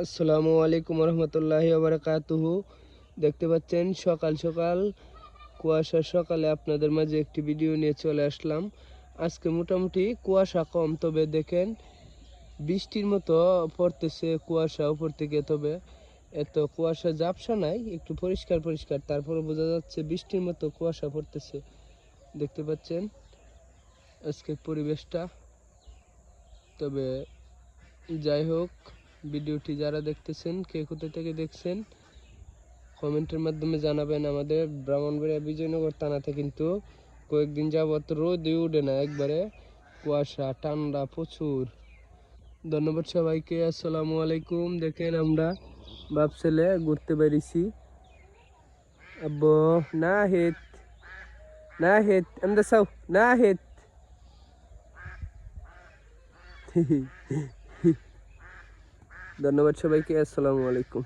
আসসালামু আলাইকুম রহমতুল্লাহি ওবারাকাতুহু। দেখতে পাচ্ছেন সকাল সকাল কুয়াশার সকালে আপনাদের মাঝে একটি ভিডিও নিয়ে চলে আসলাম। আজকে মোটামুটি কুয়াশা কম, তবে দেখেন বৃষ্টির মতো পড়তেছে কুয়াশা উপর থেকে, তবে এত কুয়াশা ঝাপসা নাই, একটু পরিষ্কার পরিষ্কার, তারপরে বোঝা যাচ্ছে বৃষ্টির মতো কুয়াশা পড়তেছে। দেখতে পাচ্ছেন আজকের পরিবেশটা। তবে যাই হোক, ভিডিওটি যারা দেখতেছেন কে কোথা থেকে দেখছেন কমেন্টের মাধ্যমে জানাবেন। আমাদের ব্রাহ্মণবাড়িয়া বিজয়নগর থানাতে কিন্তু কয়েকদিন যাবত রোদই উঠে না, একবারে কুয়াশা ঠান্ডা প্রচুর। ধন্যবাদ সবাইকে, আসসালামু আলাইকুম। দেখেন আমরা বাপ ছেলে ঘুরতে বেরিয়েছি। আব্বু না হেত না হেত আমদা সাউ না হেত ধন্যবাদ সবাইকে, আসসালামু আলাইকুম।